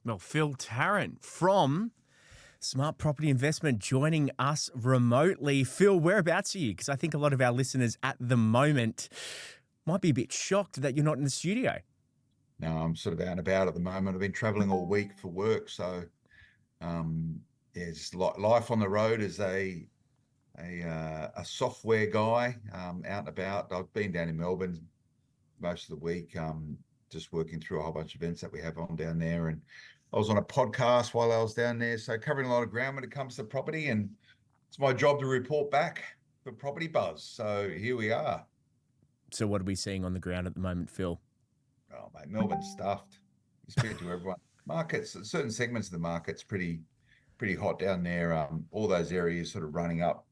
Well, Phil Tarrant from Smart Property Investment joining us remotely. Phil, whereabouts are you? Because I think a lot of our listeners at the moment might be a bit shocked that you're not in the studio. No, I'm sort of out and about at the moment. I've been traveling all week for work, so it's life on the road as a software guy, out and about. I've been down in Melbourne most of the week, just working through a whole bunch of events that we have on down there, and I was on a podcast while I was down there, so covering a lot of ground when it comes to property, and it's my job to report back for Property Buzz. So here we are. So what are we seeing on the ground at the moment, Phil? Oh, mate, Melbourne's stuffed. You speak to everyone. Markets, certain segments of the market's pretty hot down there. All those areas sort of running up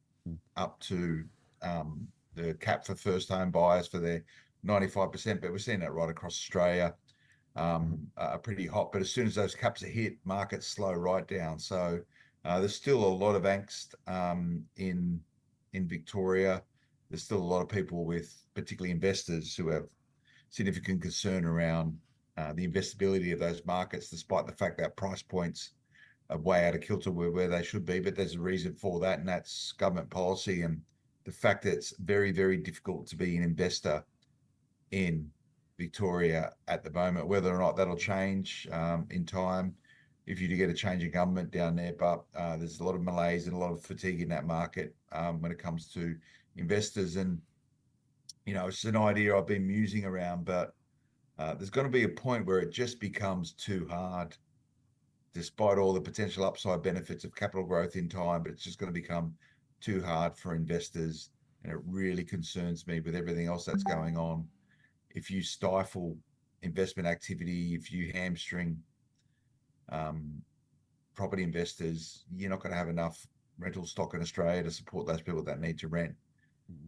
to the cap for first home buyers for their 95%, but we're seeing that right across Australia. Are pretty hot, but as soon as those caps are hit, markets slow right down. So there's still a lot of angst in Victoria. There's still a lot of people, with particularly investors, who have significant concern around the investability of those markets, despite the fact that price points are way out of kilter where they should be. But there's a reason for that, and that's government policy and the fact that it's very, very difficult to be an investor in Victoria at the moment. Whether or not that'll change in time, if you do get a change in government down there, but there's a lot of malaise and a lot of fatigue in that market when it comes to investors. And it's an idea I've been musing around, but there's going to be a point where it just becomes too hard, despite all the potential upside benefits of capital growth in time. But it's just going to become too hard for investors, and it really concerns me with everything else that's going on. If you stifle investment activity, if you hamstring property investors, you're not going to have enough rental stock in Australia to support those people that need to rent.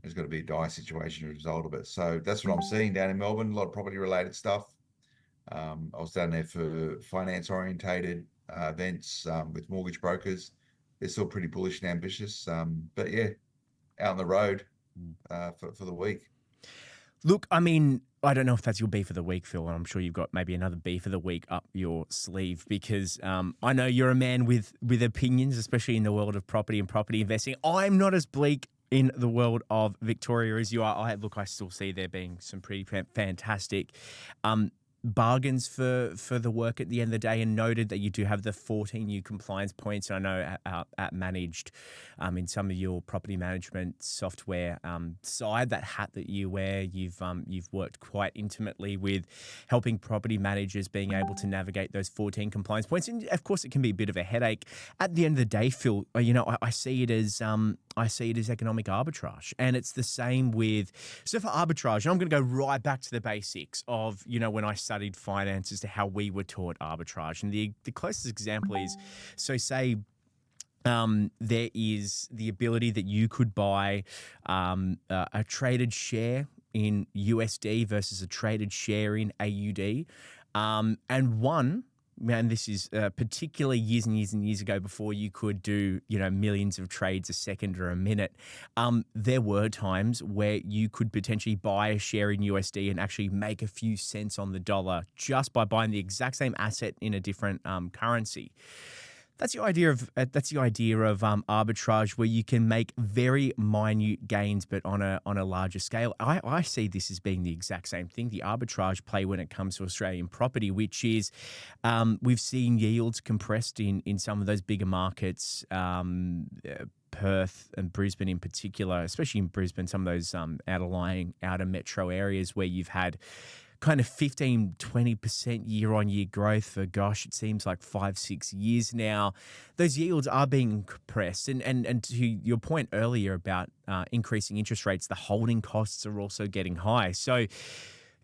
There's got to be a dire situation as a result of it. So that's what I'm seeing down in Melbourne, a lot of property related stuff. I was down there for finance orientated events with mortgage brokers. They're still pretty bullish and ambitious. But yeah, out on the road for the week. Look, I mean, I don't know if that's your beef of the week, Phil, and I'm sure you've got maybe another beef of the week up your sleeve, because I know you're a man with opinions, especially in the world of property and property investing. I'm not as bleak in the world of Victoria as you are. I still see there being some pretty fantastic bargains for the work at the end of the day, and noted that you do have the 14 new compliance points. And I know at Managed, in some of your property management software side, that hat that you wear, you've worked quite intimately with helping property managers being able to navigate those 14 compliance points. And of course, it can be a bit of a headache. At the end of the day, Phil, I see it as economic arbitrage. And it's the same so for arbitrage, and I'm going to go right back to the basics of, when I studied finance, as to how we were taught arbitrage. And the closest example is, so say there is the ability that you could buy a traded share in USD versus a traded share in AUD. And one, man, this is particularly years and years and years ago, before you could do, millions of trades a second or a minute. There were times where you could potentially buy a share in USD and actually make a few cents on the dollar just by buying the exact same asset in a different currency. That's the idea of arbitrage, where you can make very minute gains, but on a larger scale. I see this as being the exact same thing, the arbitrage play when it comes to Australian property, which is we've seen yields compressed in some of those bigger markets, Perth and Brisbane in particular, especially in Brisbane, some of those outer metro areas where you've had kind of 15, 20% year-on-year growth for, it seems like 5-6 years now. Those yields are being compressed. And to your point earlier about increasing interest rates, the holding costs are also getting high. So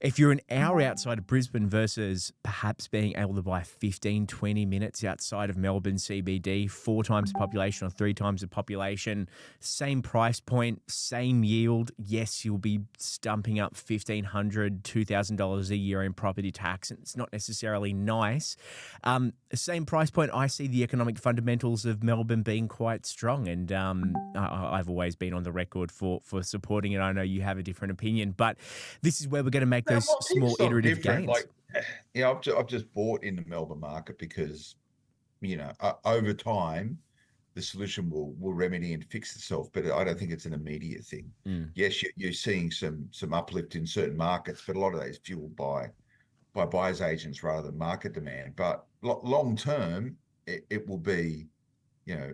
if you're an hour outside of Brisbane versus perhaps being able to buy 15, 20 minutes outside of Melbourne CBD, 4 times the population or 3 times the population, same price point, same yield, yes, you'll be stumping up $1,500, $2,000 a year in property tax, and it's not necessarily nice. Same price point, I see the economic fundamentals of Melbourne being quite strong, and I've always been on the record for supporting it. I know you have a different opinion, but this is where we're going to make those small iterative gains. Yeah, I've just bought in the Melbourne market because, over time, the solution will remedy and fix itself, but I don't think it's an immediate thing. Mm. Yes, you're seeing some uplift in certain markets, but a lot of that is fueled by buyers agents rather than market demand. But long term, it will be, you know,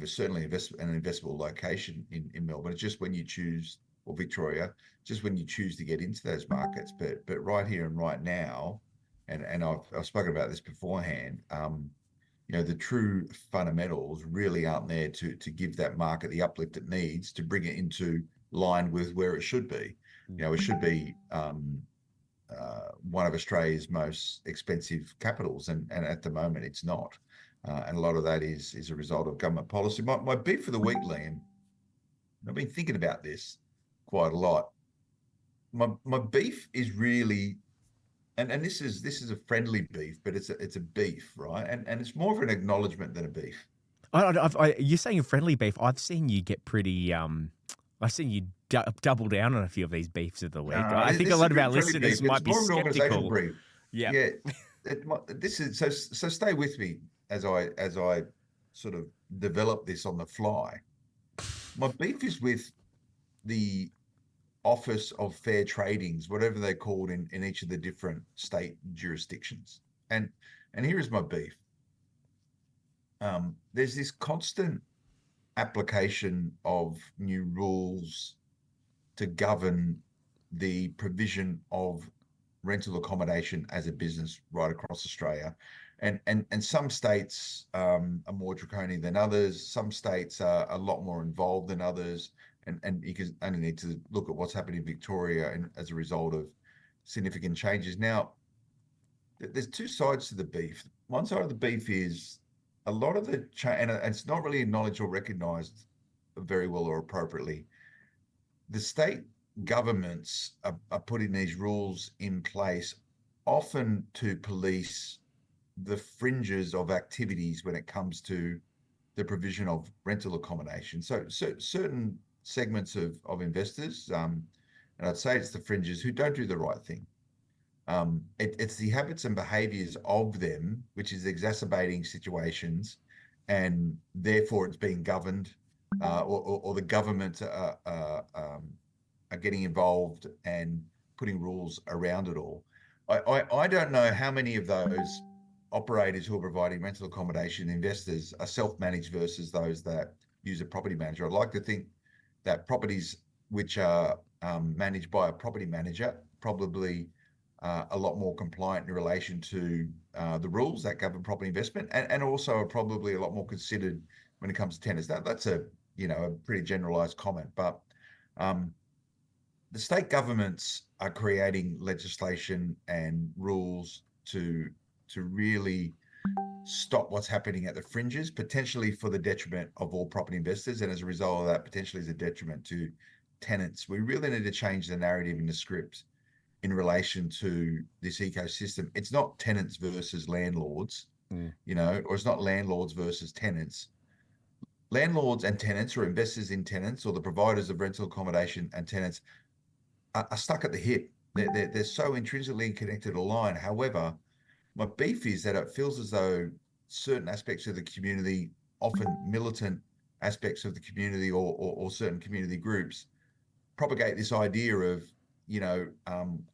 certainly an investable location in Melbourne. It's just when you choose, or Victoria, just when you choose to get into those markets. But right here and right now, and I've spoken about this beforehand. The true fundamentals really aren't there to give that market the uplift it needs to bring it into line with where it should be. It should be one of Australia's most expensive capitals, and at the moment it's not. And a lot of that is a result of government policy. My beef for the week, Liam, I've been thinking about this quite a lot. My beef is really, and this is a friendly beef, but it's a beef, right? And it's more of an acknowledgement than a beef. You're saying friendly beef. I've seen you get pretty. I've seen you double down on a few of these beefs of the week. No, I think a this is lot of a our friendly listeners beef. It's might be more of an organization skeptical. brief. Yeah. Yeah, this is so. Stay with me as I sort of develop this on the fly. My beef is with the Office of Fair Tradings, whatever they're called in each of the different state jurisdictions. And here is my beef. There's this constant application of new rules to govern the provision of rental accommodation as a business right across Australia. And some states are more draconian than others. Some states are a lot more involved than others. And you can only need to look at what's happened in Victoria and as a result of significant changes. Now, there's two sides to the beef. One side of the beef is a lot of and it's not really acknowledged or recognised very well or appropriately. The state governments are putting these rules in place often to police the fringes of activities when it comes to the provision of rental accommodation. So certain segments of investors, and I'd say it's the fringes who don't do the right thing. It's the habits and behaviors of them, which is exacerbating situations, and therefore it's being governed, or the government are getting involved and putting rules around it all. I don't know how many of those operators who are providing rental accommodation investors are self-managed versus those that use a property manager. I'd like to think that properties which are managed by a property manager probably a lot more compliant in relation to the rules that govern property investment, and also are probably a lot more considered when it comes to tenants. That's a pretty generalized comment, but the state governments are creating legislation and rules to really stop what's happening at the fringes, potentially for the detriment of all property investors, and as a result of that, potentially as a detriment to tenants. We really need to change the narrative in the script in relation to this ecosystem. It's not tenants versus landlords, Mm. or it's not landlords versus tenants. Landlords and tenants, or investors in tenants, or the providers of rental accommodation and tenants, are stuck at the hip. They're so intrinsically connected to line. However, my beef is that it feels as though certain aspects of the community, often militant aspects of the community, or certain community groups, propagate this idea of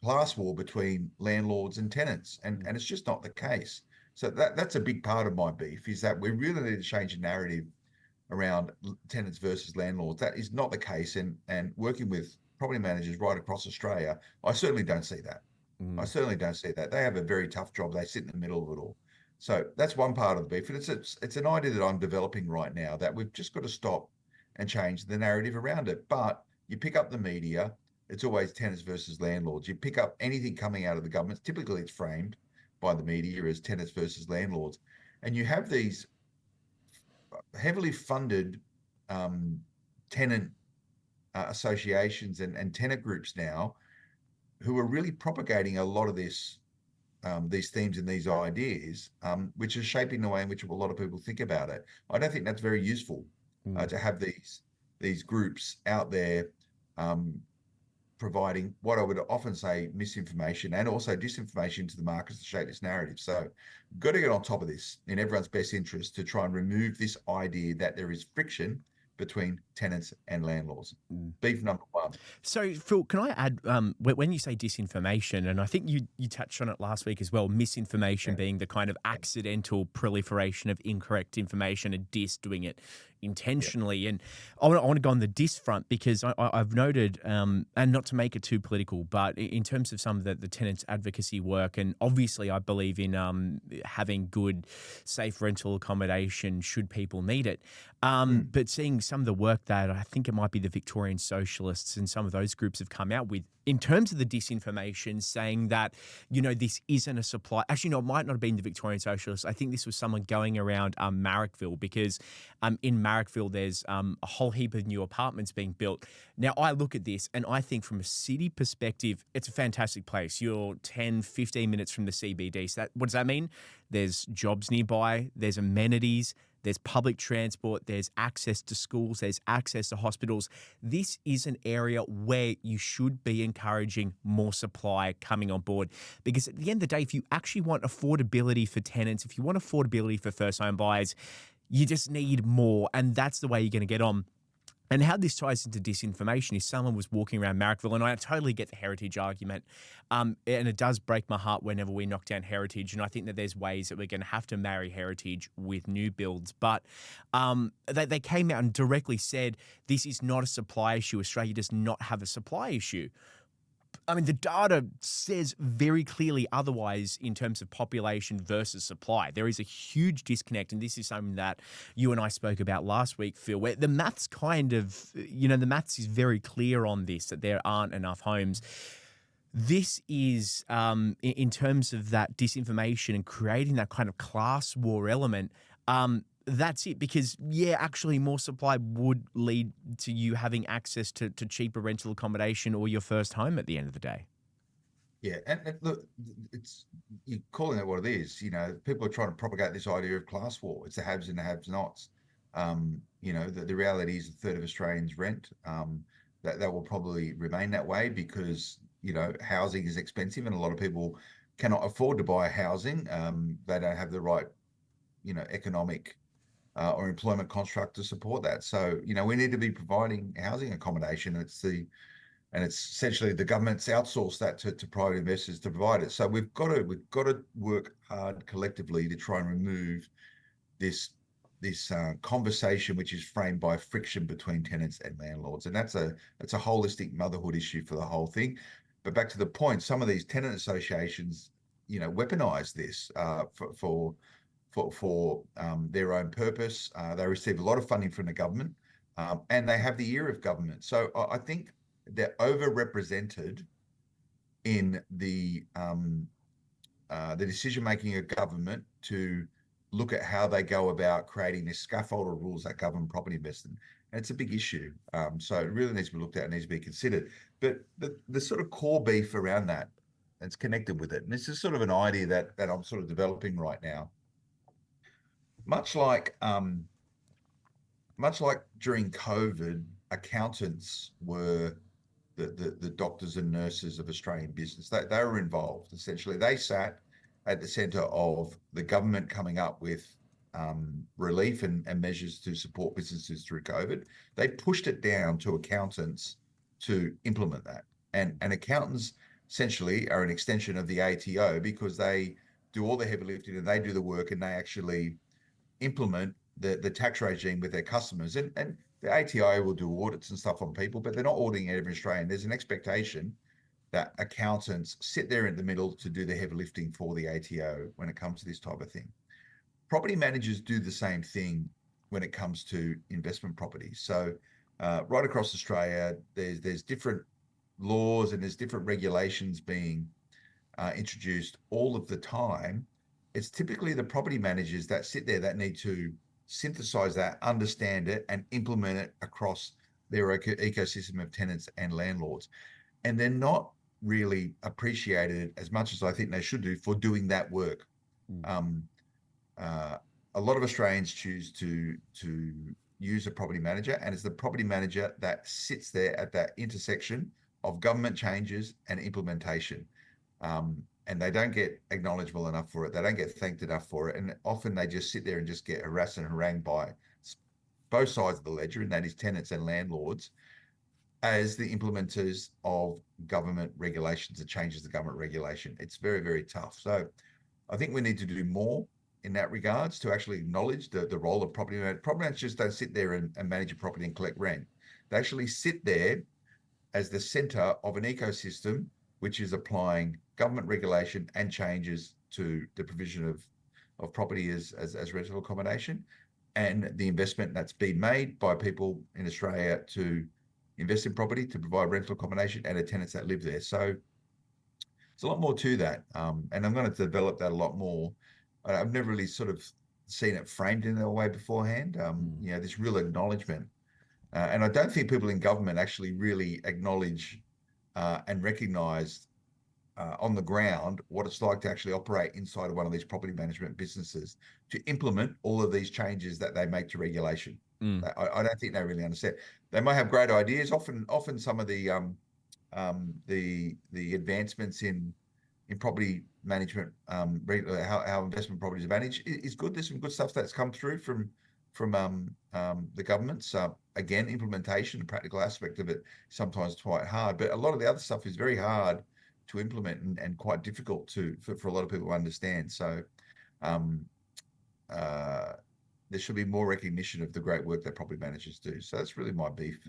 class war between landlords and tenants, and it's just not the case. So that's a big part of my beef, is that we really need to change the narrative around tenants versus landlords. That is not the case, and working with property managers right across Australia, I certainly don't see that. I Mm. certainly don't see that. They have a very tough job. They sit in the middle of it all. So that's one part of the beef, and it's an idea that I'm developing right now, that we've just got to stop and change the narrative around it. But you pick up the media, it's always tenants versus landlords. You pick up anything coming out of the government, typically it's framed by the media as tenants versus landlords. And you have these heavily funded tenant associations and tenant groups now who are really propagating a lot of these themes and these ideas, which is shaping the way in which a lot of people think about it. I don't think that's very useful Mm. to have these groups out there providing what I would often say misinformation and also disinformation to the markets to shape this narrative. So got to get on top of this in everyone's best interest to try and remove this idea that there is friction between tenants and landlords. Beef number one. So, Phil, can I add, when you say disinformation, and I think you touched on it last week as well, misinformation Yeah. being the kind of accidental proliferation of incorrect information, and dis doing it intentionally. And I want to go on the dis front because I've noted, and not to make it too political, but in terms of some of the tenants advocacy work, and obviously I believe in having good, safe rental accommodation should people need it. But seeing some of the work that I think it might be the Victorian Socialists and some of those groups have come out with in terms of the disinformation, saying that, this isn't a supply. Actually, no, it might not have been the Victorian Socialists. I think this was someone going around Marrickville, because in Marrickville, there's a whole heap of new apartments being built. Now, I look at this and I think from a city perspective, it's a fantastic place. You're 10, 15 minutes from the CBD. So what does that mean? There's jobs nearby, there's amenities, there's public transport, there's access to schools, there's access to hospitals. This is an area where you should be encouraging more supply coming on board, because at the end of the day, if you actually want affordability for tenants, if you want affordability for first home buyers, you just need more, and that's the way you're going to get on. And how this ties into disinformation is someone was walking around Marrickville, and I totally get the heritage argument, and it does break my heart whenever we knock down heritage, and I think that there's ways that we're going to have to marry heritage with new builds. But they came out and directly said this is not a supply issue. Australia does not have a supply issue. I mean, the data says very clearly otherwise in terms of population versus supply. There is a huge disconnect, and this is something that you and I spoke about last week, Phil, where the maths the maths is very clear on this, that there aren't enough homes. This is, in terms of that disinformation and creating that kind of class war element, that's it. Because, actually more supply would lead to you having access to cheaper rental accommodation or your first home at the end of the day. Yeah, and look, you're calling it what it is. People are trying to propagate this idea of class war. It's the haves and the have-nots. The reality is a third of Australians rent. That will probably remain that way because housing is expensive, and a lot of people cannot afford to buy housing. They don't have the right, economic or employment construct to support that. So, we need to be providing housing accommodation. It's essentially the government's outsourced that to private investors to provide it. So we've got to work hard collectively to try and remove this conversation which is framed by friction between tenants and landlords, and that's a holistic motherhood issue for the whole thing. But back to the point, some of these tenant associations, weaponize this for their own purpose. They receive a lot of funding from the government, and they have the ear of government. So I think they're overrepresented in the decision making of government to look at how they go about creating this scaffold of rules that govern property investment. And it's a big issue. So it really needs to be looked at and needs to be considered. But the sort of core beef around that, it's connected with it. And this is sort of an idea that I'm sort of developing right now. Much like during COVID, accountants were the doctors and nurses of Australian business. They were involved. Essentially, they sat at the centre of the government coming up with relief and measures to support businesses through COVID. They pushed it down to accountants to implement that. And accountants essentially are an extension of the ATO because they do all the heavy lifting and they do the work and they actually implement the tax regime with their customers. And the ATO will do audits and stuff on people, but they're not auditing every Australian. There's an expectation that accountants sit there in the middle to do the heavy lifting for the ATO when it comes to this type of thing. Property managers do the same thing when it comes to investment properties. So right across Australia, there's different laws and there's different regulations being introduced all of the time. It's typically the property managers that sit there that need to synthesize that, understand it, and implement it across their ecosystem of tenants and landlords. And they're not really appreciated as much as I think they should do for doing that work. A lot of Australians choose to use a property manager, and it's the property manager that sits there at that intersection of government changes and implementation. And they don't get acknowledgeable enough for it. They don't get thanked enough for it. And often they just sit there and just get harassed and harangued by both sides of the ledger, and that is tenants and landlords, as the implementers of government regulations and changes to government regulation. It's very, very tough. So I think we need to do more in that regards to actually acknowledge the role of property managers. Property managers just don't sit there and manage a property and collect rent. They actually sit there as the center of an ecosystem which is applying government regulation and changes to the provision of property as rental accommodation, and the investment that's been made by people in Australia to invest in property to provide rental accommodation and the tenants that live there. So it's a lot more to that. And I'm going to develop that a lot more. I've never really sort of seen it framed in that way beforehand. This real acknowledgement. And I don't think people in government actually really acknowledge and recognise on the ground what it's like to actually operate inside of one of these property management businesses to implement all of these changes that they make to regulation. I don't think they really understand. They might have great ideas. Often some of the advancements in property management, how investment properties are managed is good. There's some good stuff that's come through from the governments. Again, implementation, the practical aspect of it, sometimes quite hard. But a lot of the other stuff is very hard to implement and quite difficult for a lot of people to understand. So there should be more recognition of the great work that property managers do. So that's really my beef.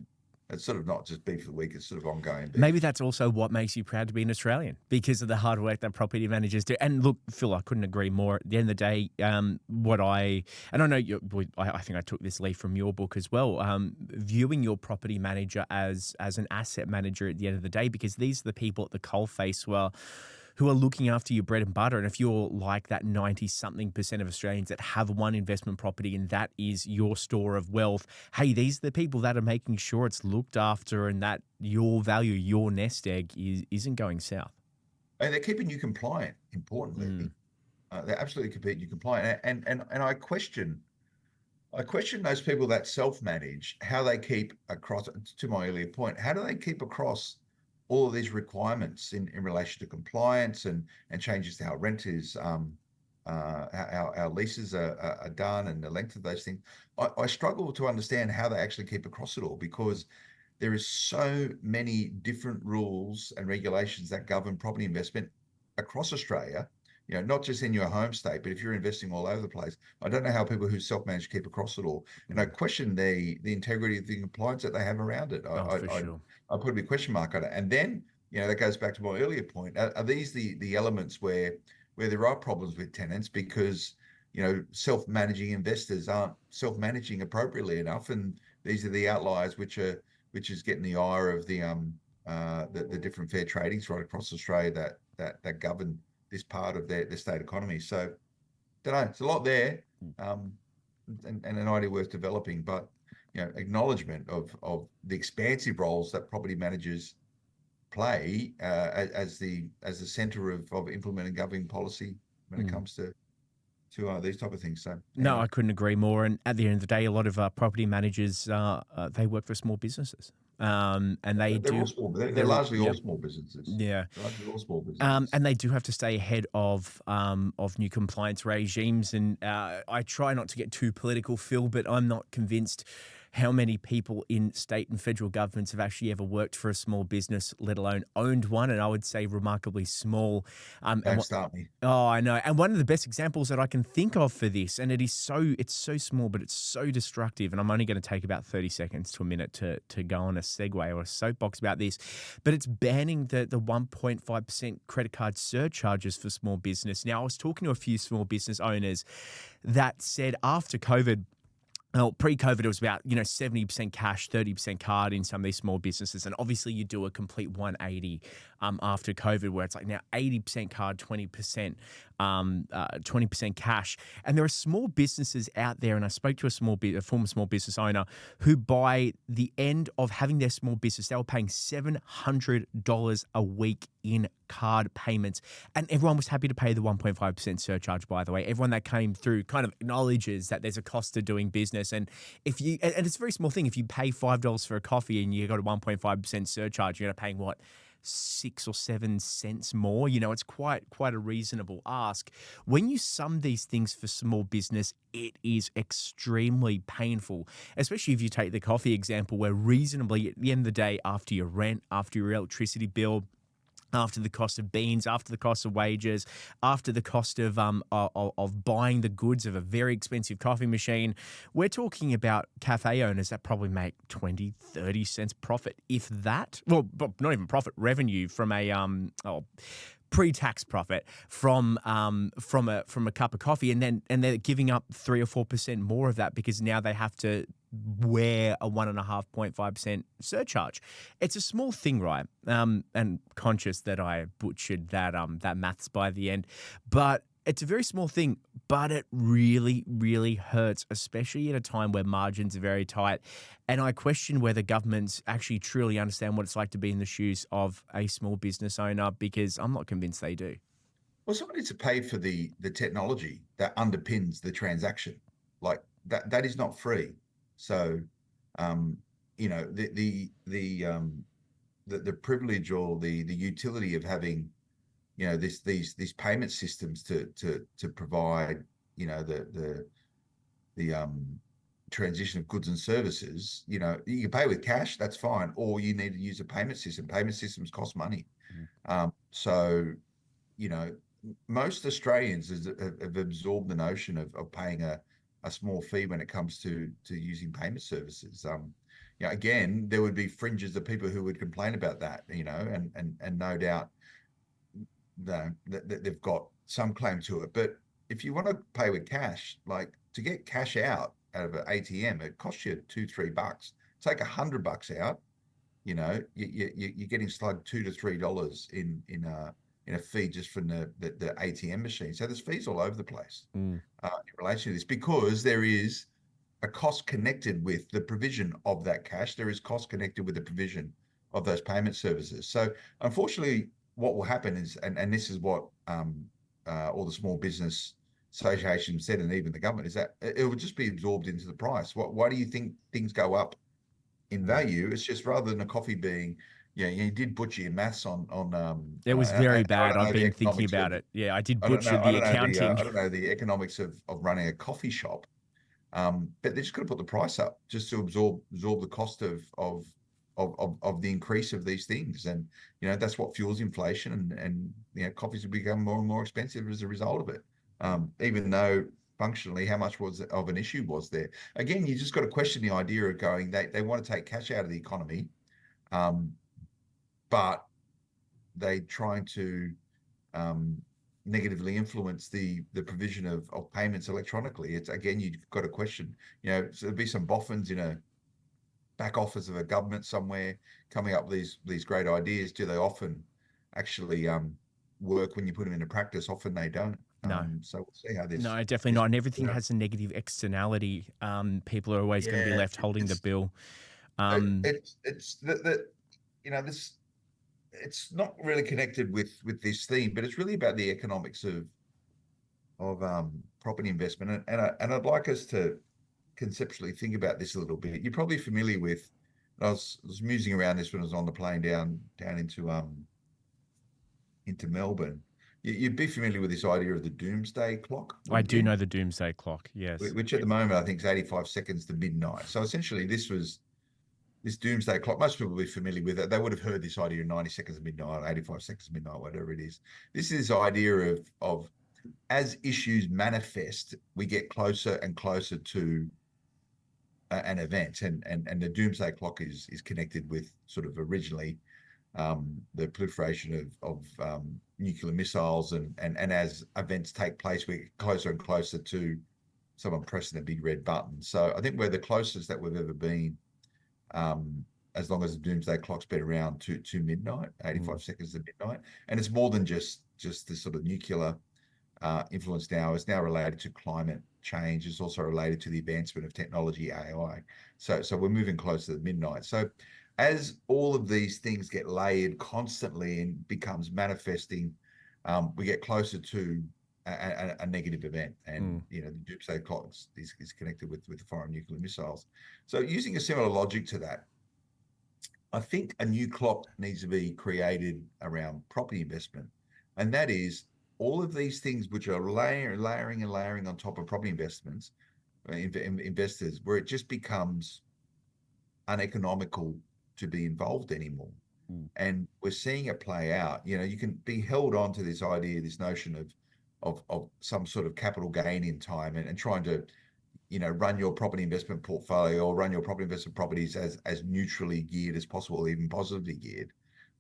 It's sort of not just beef of the week, it's sort of ongoing beef. Maybe that's also what makes you proud to be an Australian, because of the hard work that property managers do. And look, Phil, I couldn't agree more. At the end of the day, I think I took this leaf from your book as well, viewing your property manager as an asset manager at the end of the day, because these are the people at the coalface who are looking after your bread and butter. And if you're like that 90-something% of Australians that have one investment property and that is your store of wealth, hey, these are the people that are making sure it's looked after and that your value, your nest egg isn't going south. And they're keeping you compliant, importantly. They're absolutely keeping you compliant. And I question those people that self-manage, how they keep across, to my earlier point, how do they keep across all of these requirements in relation to compliance and changes to how rent is, how leases are done and the length of those things. I struggle to understand how they actually keep across it all, because there is so many different rules and regulations that govern property investment across Australia, not just in your home state, but if you're investing all over the place. I don't know how people who self-manage keep across it all. And I question the integrity of the compliance that they have around it. I put a big question mark on it. And then, that goes back to my earlier point. Are these the elements where there are problems with tenants because, self-managing investors aren't self-managing appropriately enough? And these are the outliers which is getting the ire of the different fair tradings right across Australia that govern this part of their state economy. So, don't know. It's a lot there, and an idea worth developing. But acknowledgement of the expansive roles that property managers play as the centre of implementing governing policy when it comes to these type of things. So no, I couldn't agree more. And at the end of the day, a lot of property managers they work for small businesses, and they're largely all small businesses. Yeah, they're largely all small businesses, and they do have to stay ahead of new compliance regimes. And I try not to get too political, Phil, but I'm not convinced how many people in state and federal governments have actually ever worked for a small business, let alone owned one, and I would say remarkably small. Don't start me. Oh, I know. And one of the best examples that I can think of for this, and it's so small, but it's so destructive, and I'm only going to take about 30 seconds to a minute to go on a segue or a soapbox about this, but it's banning the 1.5% credit card surcharges for small business. Now, I was talking to a few small business owners that said after COVID, well, pre-COVID, it was about 70% cash, 30% card in some of these small businesses, and obviously you do a complete 180 after COVID, where it's like now 80% card, 20% 20% cash. And there are small businesses out there, and I spoke to a former small business owner who, by the end of having their small business, they were paying $700 a week in card payments. And everyone was happy to pay the 1.5% surcharge, by the way. Everyone that came through kind of acknowledges that there's a cost to doing business. And and it's a very small thing. If you pay $5 for a coffee and you got a 1.5% surcharge, you're paying what? 6 or 7 cents more. It's quite a reasonable ask. When you sum these things for small business, it is extremely painful, especially if you take the coffee example, where reasonably at the end of the day, after your rent, after your electricity bill, after the cost of beans, after the cost of wages, after the cost of buying the goods of a very expensive coffee machine, we're talking about cafe owners that probably make 20, 30 cents profit, if that. Well, not even profit, revenue from a pre-tax profit from a cup of coffee, and they're giving up 3 or 4% more of that because now they have to wear a 1.5% surcharge. It's a small thing, right? And conscious that I butchered that maths by the end, but it's a very small thing, but it really, really hurts, especially at a time where margins are very tight. And I question whether governments actually truly understand what it's like to be in the shoes of a small business owner, because I'm not convinced they do. Well, someone needs to pay for the technology that underpins the transaction. Like that is not free. So, the privilege or the utility of having these payment systems to provide the transition of goods and services. You can pay with cash, that's fine, or you need to use a payment system. Payment systems cost money. So most Australians have absorbed the notion of paying a small fee when it comes to using payment services. Again, there would be fringes of people who would complain about that, and no doubt that they've got some claim to it. But if you want to pay with cash, like to get cash out of an ATM, it costs you $2-3. Take $100 out, you're getting slugged $2 to $3 in a fee just from the ATM machine. So there's fees all over the place in relation to this, because there is a cost connected with the provision of that cash. There is cost connected with the provision of those payment services. So unfortunately, what will happen is, and this is what all the small business associations said, and even the government, is that it will just be absorbed into the price. Why do you think things go up in value? It's just, rather than a coffee being, you did butcher your maths on. It was very and I bad. don't know I've the been thinking economics about of, it. Yeah, I did I don't butcher know, I the don't know accounting. I don't know the economics of running a coffee shop. But they're just going to put the price up just to absorb the cost of the increase of these things. And that's what fuels inflation, and coffees will become more and more expensive as a result of it. Even though functionally, how much was of an issue was there? Again, you just got to question the idea of going, they want to take cash out of the economy, but they trying to negatively influence the provision of payments electronically. It's, again, you've got to question, so there'll be some boffins in a back office of a government somewhere coming up with these great ideas. Do they often actually work when you put them into practice? Often they don't. No. So we'll see how No, definitely not. And everything know, has a negative externality. People are always going to be yeah, left holding the it's bill. it's that this, it's not really connected with this theme, but it's really about the economics of property investment. And I'd like us to conceptually think about this a little bit. You're probably familiar with, I was musing around this when I was on the plane down into Melbourne. You'd be familiar with this idea of the doomsday clock, I wouldn't do you? know the doomsday clock. Yes. Which at the moment I think is 85 seconds to midnight. So essentially, this doomsday clock. Most people will be familiar with it. They would have heard this idea of 90 seconds of midnight, 85 seconds of midnight, whatever it is. This is the idea of as issues manifest, we get closer and closer to an event, and the doomsday clock is connected with sort of originally the proliferation of nuclear missiles, and as events take place, we get closer and closer to someone pressing a big red button. So I think we're the closest that we've ever been, as long as the doomsday clock's been around, to midnight, 85 seconds to midnight. And it's more than just this sort of nuclear influence now is now related to climate change. It's also related to the advancement of technology, AI. So we're moving closer to midnight. So as all of these things get layered constantly and becomes manifesting, we get closer to a negative event. And the doomsday clock is connected with the foreign nuclear missiles. So using a similar logic to that, I think a new clock needs to be created around property investment. And that is all of these things which are layering and layering on top of property investments, investors, where it just becomes uneconomical to be involved anymore. And we're seeing it play out. You can be held on to this idea, this notion of some sort of capital gain in time, and trying to run your property investment portfolio or run your property investment properties as neutrally geared as possible, even positively geared.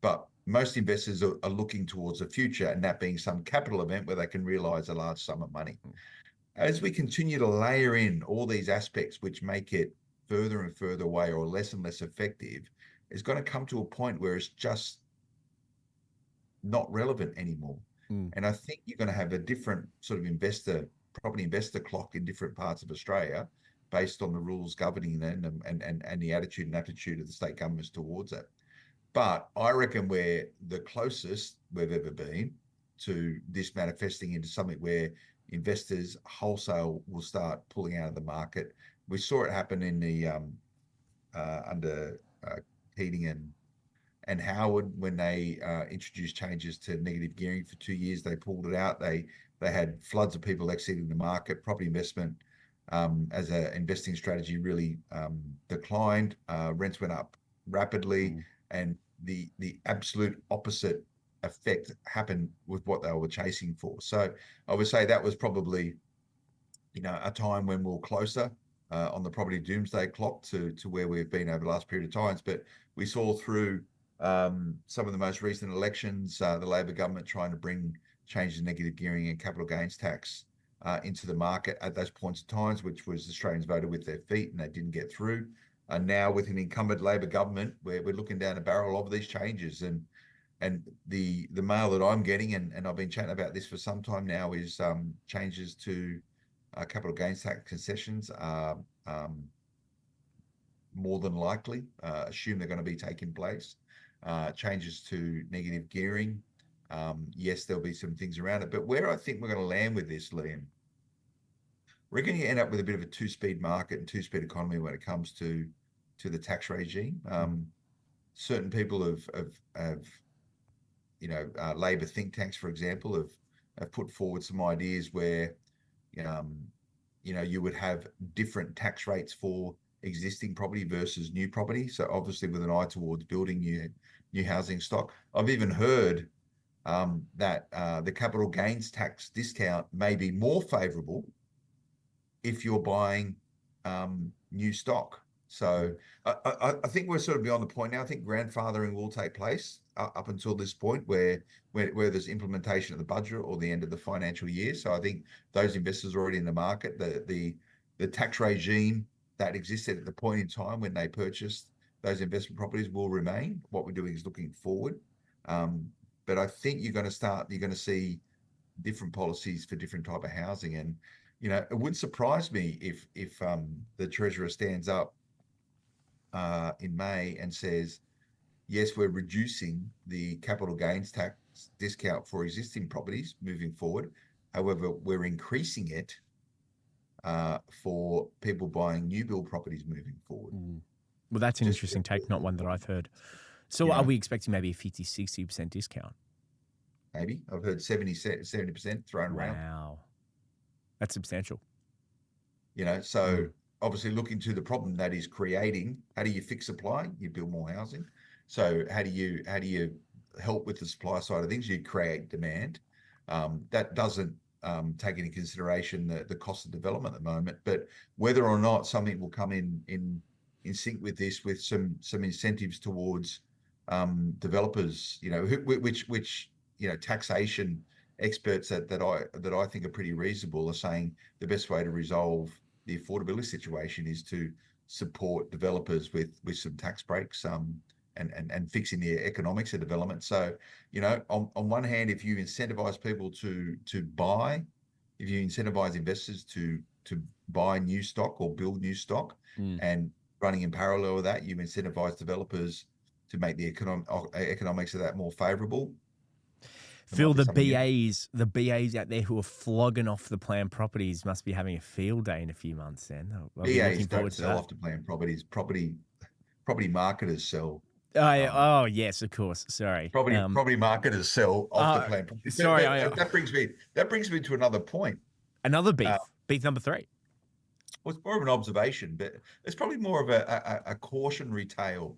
But most investors are looking towards the future, and that being some capital event where they can realize a large sum of money. As we continue to layer in all these aspects which make it further and further away or less and less effective, it's going to come to a point where it's just not relevant anymore. And I think you're going to have a different sort of property investor clock in different parts of Australia based on the rules governing them and the attitude and aptitude of the state governments towards it. But I reckon we're the closest we've ever been to this manifesting into something where investors wholesale will start pulling out of the market. We saw it happen in the under Keating and Howard when they introduced changes to negative gearing for 2 years. They pulled it out. They had floods of people exiting the market. Property investment as an investing strategy really declined. Rents went up rapidly, and the absolute opposite effect happened with what they were chasing for. So I would say that was probably a time when we're closer on the property doomsday clock to where we've been over the last period of times. But we saw through some of the most recent elections, the Labor government trying to bring changes in negative gearing and capital gains tax into the market at those points of times, which was Australians voted with their feet and they didn't get through. And now with an incumbent Labor government, we're looking down the barrel of these changes. And the mail that I'm getting, and I've been chatting about this for some time now, is changes to capital gains tax concessions are more than likely, assume they're going to be taking place. Changes to negative gearing. Yes, there'll be some things around it, but where I think we're going to land with this, Liam, we're going to end up with a bit of a two-speed market and two-speed economy when it comes to the tax regime. Certain people have Labor think tanks, for example, have put forward some ideas where you would have different tax rates for existing property versus new property. So obviously with an eye towards building new housing stock. I've even heard that the capital gains tax discount may be more favorable if you're buying new stock. So I think we're sort of beyond the point now. I think grandfathering will take place up until this point where there's implementation of the budget or the end of the financial year. So I think those investors are already in the market. The tax regime that existed at the point in time when they purchased those investment properties will remain. What we're doing is looking forward. But I think you're going to see different policies for different type of housing. And, it wouldn't surprise me if the Treasurer stands up in May and says, yes, we're reducing the capital gains tax discount for existing properties moving forward. However, we're increasing it for people buying new build properties moving forward. Well, that's an interesting take, not one that I've heard. So are we expecting maybe a 50, 60% discount? Maybe. I've heard 70% thrown around. Wow. That's substantial. So obviously looking to the problem that is creating, how do you fix supply? You build more housing. So how do you help with the supply side of things? You create demand. That doesn't take into consideration the cost of development at the moment, but whether or not something will come in sync with this, with some incentives towards developers, which taxation experts that I think are pretty reasonable are saying the best way to resolve the affordability situation is to support developers with some tax breaks and fixing the economics of development. So on one hand, if you incentivize people to buy if you incentivize investors to buy new stock or build new stock, and running in parallel with that, you incentivize developers to make the economics of that more favorable. Phil, the BAs out there who are flogging off the planned properties must be having a field day in a few months. Then I'll be looking BAs forward don't to sell that. off to planned properties. Property marketers sell. Oh yes, of course. Sorry. Property marketers sell off the planned properties. Sorry, that brings me to another point. Another beef. Beef number 3. Well, it's more of an observation, but it's probably more of a cautionary tale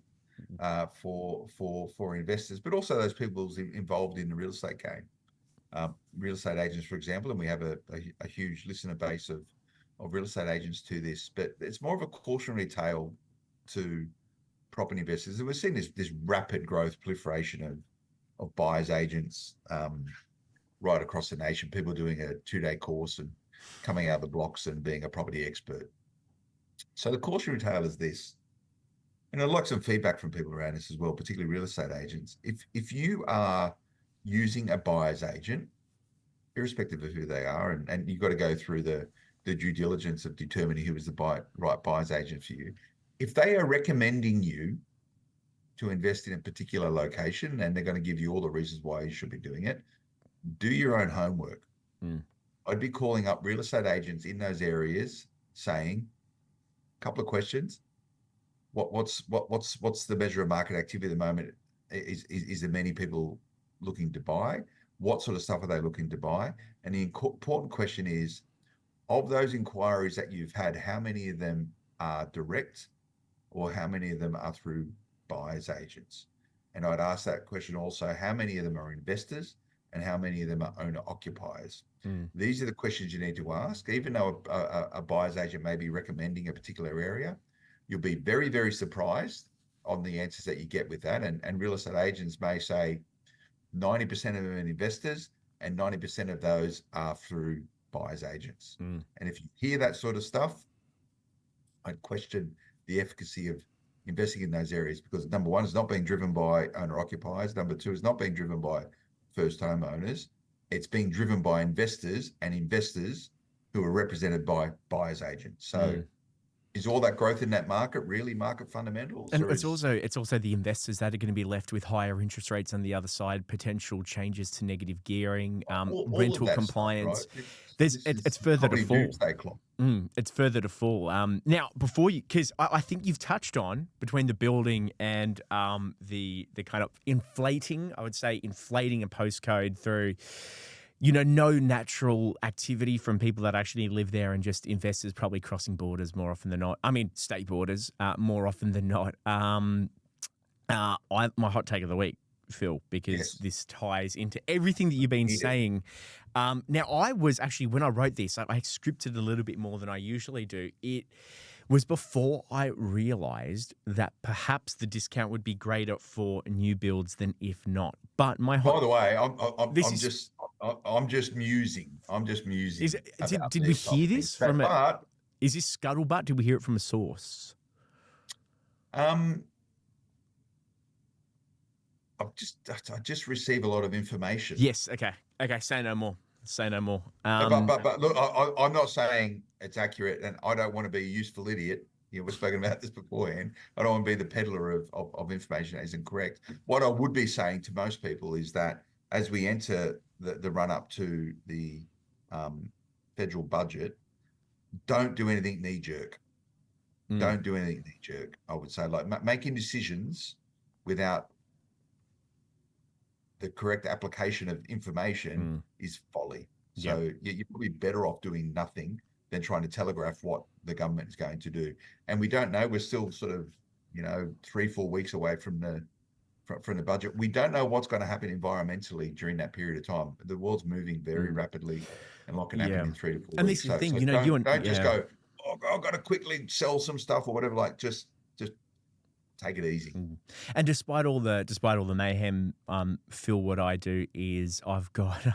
for investors, but also those people involved in the real estate game. Real estate agents, for example, and we have a huge listener base of real estate agents to this, but it's more of a cautionary tale to property investors. And we're seeing this rapid growth proliferation of buyers agents right across the nation, people doing a 2-day course and coming out of the blocks and being a property expert. So the cautionary tale is this, and I'd like some feedback from people around this as well, particularly real estate agents. If you are using a buyer's agent, irrespective of who they are, and you've got to go through the due diligence of determining who is the right buyer's agent for you. If they are recommending you to invest in a particular location and they're going to give you all the reasons why you should be doing it, do your own homework. I'd be calling up real estate agents in those areas saying a couple of questions. What's the measure of market activity at the moment? Is there many people looking to buy? What sort of stuff are they looking to buy? And the important question is, of those inquiries that you've had, how many of them are direct or how many of them are through buyers agents? And I'd ask that question also, how many of them are investors and how many of them are owner occupiers? These are the questions you need to ask. Even though a buyer's agent may be recommending a particular area, you'll be very, very surprised on the answers that you get with that. And real estate agents may say 90% of them are investors and 90% of those are through buyer's agents. And if you hear that sort of stuff, I'd question the efficacy of investing in those areas, because number one, it's not being driven by owner occupiers. Number two, it's not being driven by first home owners. It's being driven by investors, and investors who are represented by buyer's agents. So is all that growth in that market really market fundamentals? And it's also the investors that are going to be left with higher interest rates on the other side, potential changes to negative gearing, rental compliance. Stuff, right? It's further to fall. It's further to fall. Now, before you, because I think you've touched on between the building and the kind of inflating a postcode through, no natural activity from people that actually live there, and just investors probably crossing borders more often than not. I mean, state borders more often than not. My hot take of the week, Phil, because this ties into everything that you've been saying. Now, I was actually, when I wrote this, I scripted a little bit more than I usually do. It was before I realised that perhaps the discount would be greater for new builds than if not. But by the way, I'm just musing. Did we hear this from is this scuttlebutt? Did we hear it from a source? I just receive a lot of information. Yes. Okay. Say no more. But look, I'm not saying it's accurate, and I don't want to be a useful idiot. We've spoken about this beforehand. I don't want to be the peddler of information that isn't correct. What I would be saying to most people is that as we enter the run up to the federal budget, don't do anything knee jerk. Don't do anything knee jerk. I would say, like, making decisions without the correct application of information is folly. So you're probably better off doing nothing than trying to telegraph what the government is going to do. And we don't know. We're still sort of, 3-4 weeks away from the budget. We don't know what's going to happen environmentally during that period of time. The world's moving very rapidly, and what can happen in 3 to 4 weeks. And this is the thing, don't just go, I've got to quickly sell some stuff or whatever. Like, just take it easy. And despite all the mayhem, Phil, what I do is I've got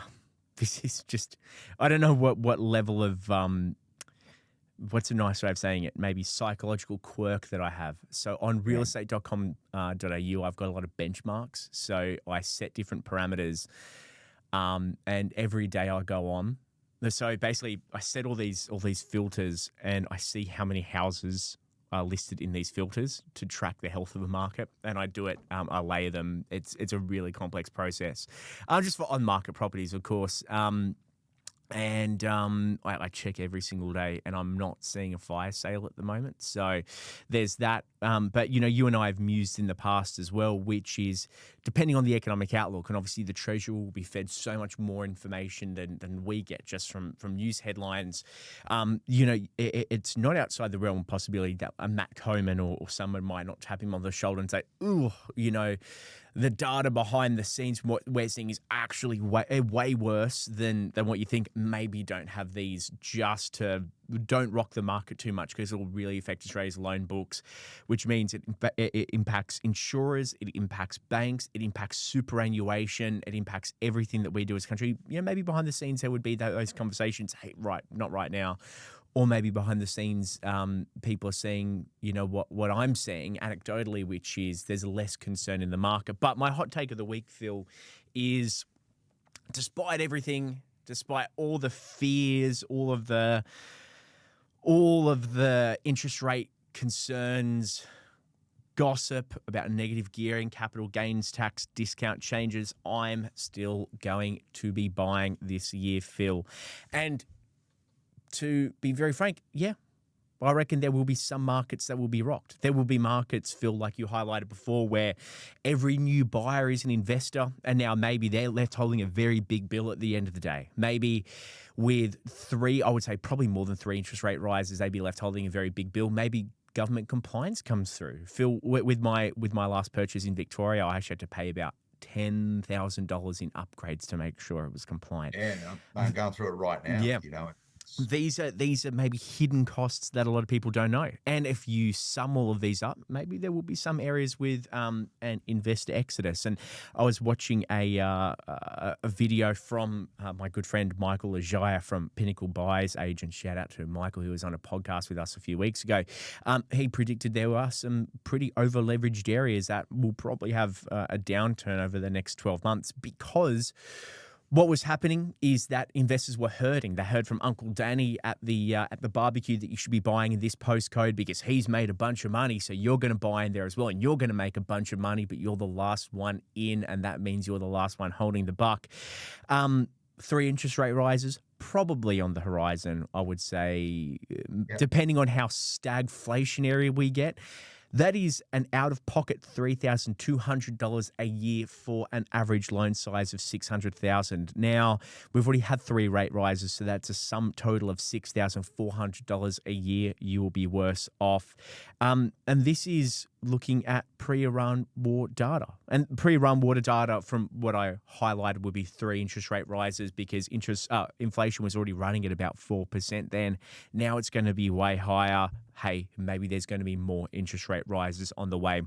this is just, I don't know what level of what's a nice way of saying it, maybe psychological quirk that I have. So on realestate.com.au, I've got a lot of benchmarks. So I set different parameters, and every day I go on, So basically, I set all these filters, and I see how many houses are listed in these filters to track the health of a market, and I do it. I layer them. It's a really complex process, just for on market properties, of course. I check every single day, and I'm not seeing a fire sale at the moment. So there's that. But, you and I have mused in the past as well, which is depending on the economic outlook. And obviously the Treasury will be fed so much more information than we get just from news headlines. It's not outside the realm of possibility that a Matt Coman or someone might not tap him on the shoulder and say, ooh, the data behind the scenes, what we're seeing is actually way worse than what you think. Maybe don't have these just to don't rock the market too much, because it will really affect Australia's loan books, which means it impacts insurers, it impacts banks, it impacts superannuation, it impacts everything that we do as a country. Maybe behind the scenes there would be those conversations, hey, right, not right now. Or maybe behind the scenes, people are seeing, what I'm seeing anecdotally, which is there's less concern in the market. But my hot take of the week, Phil, is despite everything, despite all the fears, all of the interest rate concerns, gossip about negative gearing, capital gains tax, discount changes, I'm still going to be buying this year, Phil. And to be very frank, yeah, I reckon there will be some markets that will be rocked. There will be markets, Phil, like you highlighted before, where every new buyer is an investor, and now maybe they're left holding a very big bill at the end of the day. Maybe with I would say probably more than 3 interest rate rises, they'd be left holding a very big bill. Maybe government compliance comes through. Phil, with my last purchase in Victoria, I actually had to pay about $10,000 in upgrades to make sure it was compliant. Yeah, I'm going through it right now. Yeah. These are maybe hidden costs that a lot of people don't know. And if you sum all of these up, maybe there will be some areas with an investor exodus. And I was watching a video from my good friend Michael Ajaya from Pinnacle Buyers Agent. Shout out to Michael, who was on a podcast with us a few weeks ago. He predicted there were some pretty over-leveraged areas that will probably have a downturn over the next 12 months, because what was happening is that investors were hurting. They heard from Uncle Danny at the barbecue that you should be buying in this postcode because he's made a bunch of money, so you're going to buy in there as well, and you're going to make a bunch of money, but you're the last one in, and that means you're the last one holding the buck. 3 interest rate rises probably on the horizon, I would say, depending on how stagflationary we get. That is an out-of-pocket $3,200 a year for an average loan size of $600,000. Now, we've already had 3 rate rises, so that's a sum total of $6,400 a year. You will be worse off. And this is looking at pre-Iran war data. And pre-Iran war data, from what I highlighted, would be 3 interest rate rises, because inflation was already running at about 4% then. Now it's going to be way higher. Hey, maybe there's going to be more interest rate rises on the way.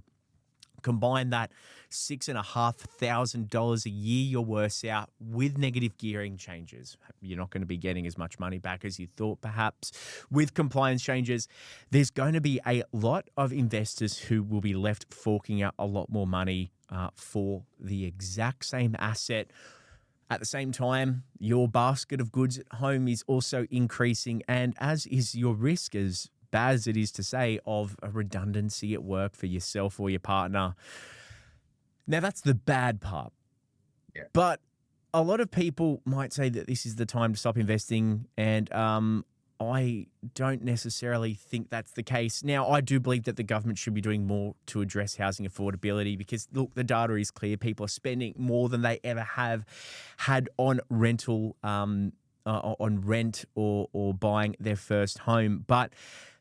Combine that $6,500 a year, you're worse out with negative gearing changes. You're not going to be getting as much money back as you thought, perhaps. With compliance changes, there's going to be a lot of investors who will be left forking out a lot more money for the exact same asset. At the same time, your basket of goods at home is also increasing, and as is your risk, as bad as it is to say, of a redundancy at work for yourself or your partner. Now, that's the bad part. Yeah. But a lot of people might say that this is the time to stop investing, and I don't necessarily think that's the case. Now, I do believe that the government should be doing more to address housing affordability, because, look, the data is clear. People are spending more than they ever have had on rental, on rent or buying their first home. But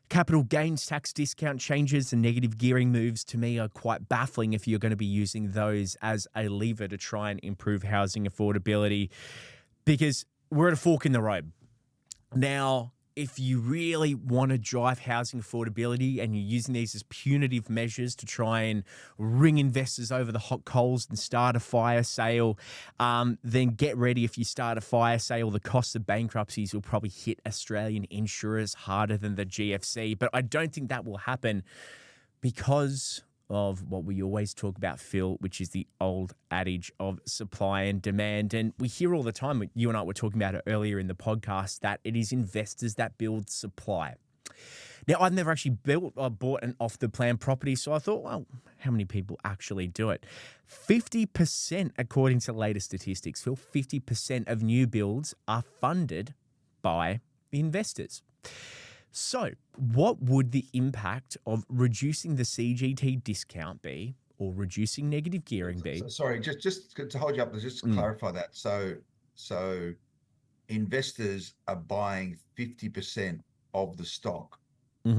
capital gains tax discount changes and negative gearing moves, to me, are quite baffling if you're going to be using those as a lever to try and improve housing affordability, because we're at a fork in the road. Now, if you really want to drive housing affordability and you're using these as punitive measures to try and wring investors over the hot coals and start a fire sale, then get ready. If you start a fire sale, the cost of bankruptcies will probably hit Australian insurers harder than the GFC. But I don't think that will happen, because of what we always talk about, Phil, which is the old adage of supply and demand. And we hear all the time, you and I were talking about it earlier in the podcast, that it is investors that build supply. Now, I've never actually built or bought an off-the-plan property, so I thought, well, how many people actually do it? 50%, according to the latest statistics, Phil, 50% of new builds are funded by investors. So, what would the impact of reducing the CGT discount be, or reducing negative gearing be? Sorry, just to hold you up, just to clarify that. So investors are buying 50% of the stock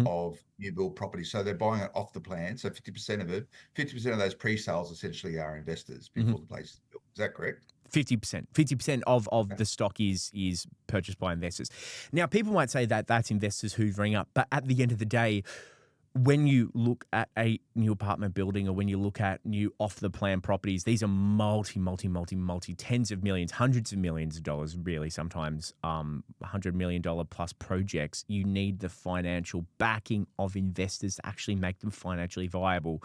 of new build property. So they're buying it off the plan. So 50% of it, 50% of those pre-sales essentially are investors before the place is built. Is that correct? 50% of the stock is purchased by investors. Now, people might say that that's investors hoovering up, but at the end of the day, when you look at a new apartment building or when you look at new off-the-plan properties, these are multi, tens of millions, hundreds of millions of dollars, really sometimes $100 million plus projects. You need the financial backing of investors to actually make them financially viable.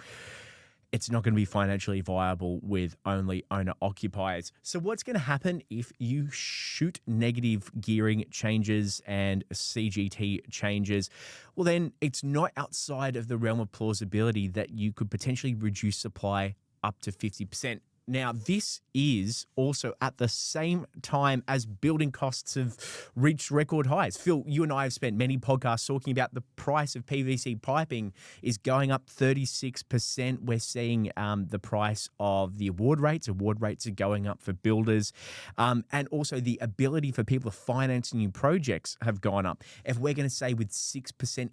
It's not going to be financially viable with only owner-occupiers. So what's going to happen if you shoot negative gearing changes and CGT changes? Well, then it's not outside of the realm of plausibility that you could potentially reduce supply up to 50%. Now, this is also at the same time as building costs have reached record highs. Phil, you and I have spent many podcasts talking about the price of PVC piping is going up 36%. We're seeing the price of the award rates. Award rates are going up for builders. And also the ability for people to finance new projects have gone up. If we're going to say with 6%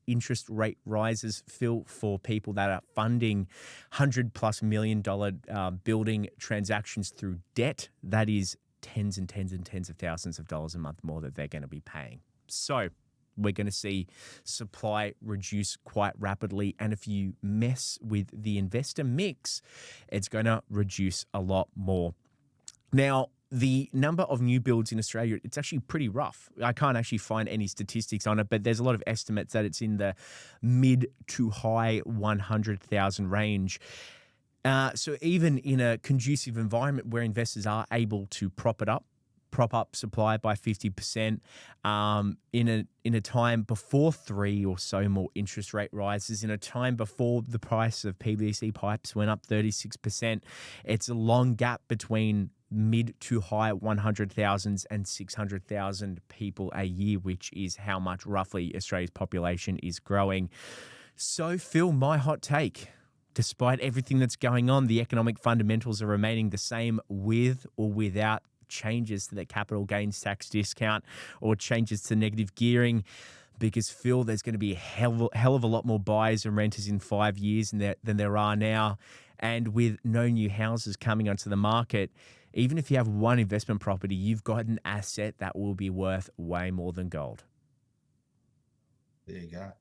interest rate rises, Phil, for people that are funding $100+ million building transactions through debt, that is tens and tens and tens of thousands of dollars a month more that they're going to be paying. So we're going to see supply reduce quite rapidly. And if you mess with the investor mix, it's going to reduce a lot more. Now, the number of new builds in Australia, it's actually pretty rough. I can't actually find any statistics on it, but there's a lot of estimates that it's in the mid to high 100,000 range. So even in a conducive environment where investors are able to prop up supply by 50%, in a time before 3 or so more interest rate rises, in a time before the price of PVC pipes went up 36%, it's a long gap between mid to high 100,000s and 600,000 people a year, which is how much roughly Australia's population is growing. So, Phil, my hot take: despite everything that's going on, the economic fundamentals are remaining the same with or without changes to the capital gains tax discount or changes to negative gearing. Because, Phil, there's going to be a hell of a lot more buyers and renters in 5 years than there are now. And with no new houses coming onto the market, even if you have one investment property, you've got an asset that will be worth way more than gold. There you go.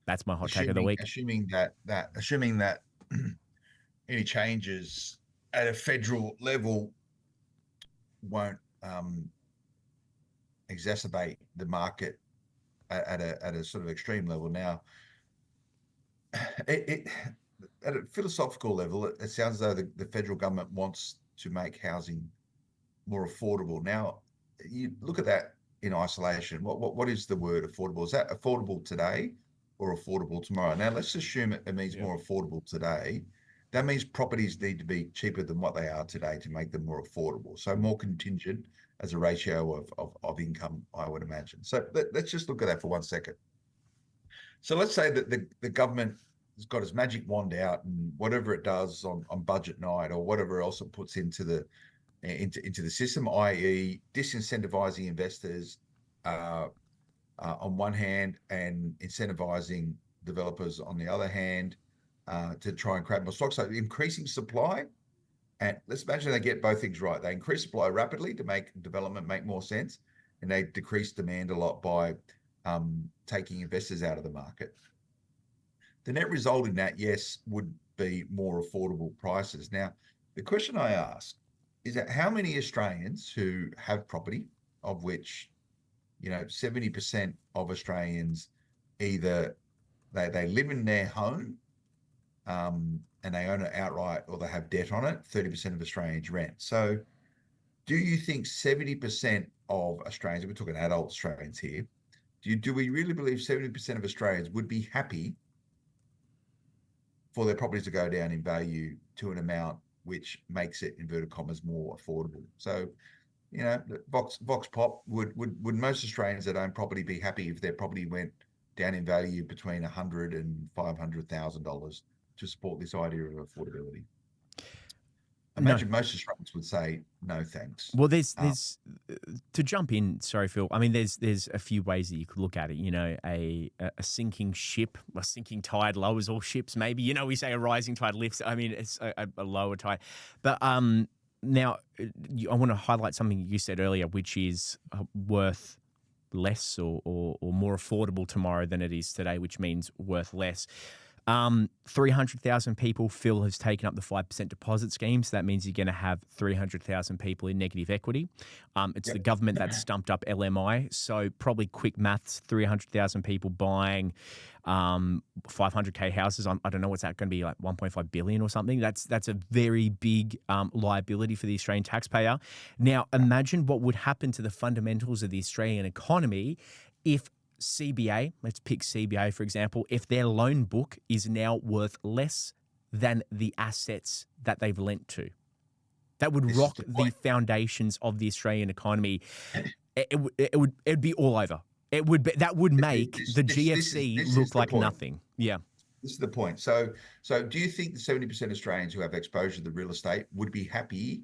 That's my hot take of the week. Assuming that any changes at a federal level won't exacerbate the market at a sort of extreme level. Now, at a philosophical level, it sounds as though the federal government wants to make housing more affordable. Now, you look at that in isolation. What is the word affordable? Is that affordable today or affordable tomorrow? Now, let's assume it means more affordable today. That means properties need to be cheaper than what they are today to make them more affordable. So more contingent as a ratio of income, I would imagine. So let's just look at that for 1 second. So let's say that the government has got its magic wand out, and whatever it does on budget night or whatever else it puts into the system, i.e. disincentivizing investors on one hand and incentivizing developers on the other hand, to try and create more stock. So increasing supply, and let's imagine they get both things right. They increase supply rapidly to make development make more sense, and they decrease demand a lot by taking investors out of the market. The net result in that, yes, would be more affordable prices. Now, the question I ask is that how many Australians who have property, of which 70% of Australians either They live in their home, and they own it outright, or they have debt on it. 30% of Australians rent. So, do you think 70% of Australians, we're talking adult Australians here, do we really believe 70% of Australians would be happy for their properties to go down in value to an amount which makes it, inverted commas, more affordable? So, Vox Pop, would most Australians that own property be happy if their property went down in value between $100,000 and $500,000 to support this idea of affordability? No. Imagine most Australians would say no, thanks. Well, there's to jump in. Sorry, Phil. I mean, there's a few ways that you could look at it. A sinking ship, a sinking tide lowers all ships. Maybe we say a rising tide lifts. I mean, it's a lower tide. But now I want to highlight something you said earlier, which is worth less or more affordable tomorrow than it is today, which means worth less. 300,000 people, Phil, has taken up the 5% deposit scheme. So that means you're going to have 300,000 people in negative equity. It's the government that stumped up LMI. So probably quick maths, 300,000 people buying 500K houses. I don't know what's that going to be, like 1.5 billion or something. That's a very big liability for the Australian taxpayer. Now, imagine what would happen to the fundamentals of the Australian economy if CBA, let's pick CBA for example, if their loan book is now worth less than the assets that they've lent to. That would rock the foundations of the Australian economy. It'd be all over. That would make the GFC look like nothing. Yeah. This is the point. So do you think the 70% Australians who have exposure to the real estate would be happy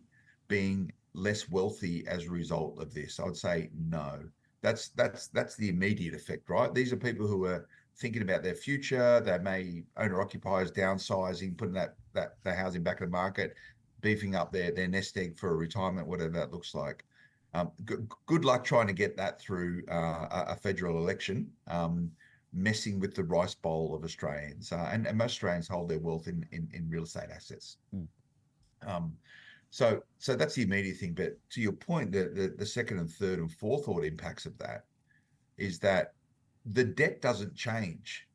being less wealthy as a result of this? I would say no. That's the immediate effect, right? These are people who are thinking about their future. They may owner-occupiers downsizing, putting their housing back in the market, beefing up their nest egg for a retirement, whatever that looks like. Good luck trying to get that through a federal election, messing with the rice bowl of Australians. And most Australians hold their wealth in real estate assets. So that's the immediate thing. But to your point, the second and third and fourth order impacts of that is that the debt doesn't change.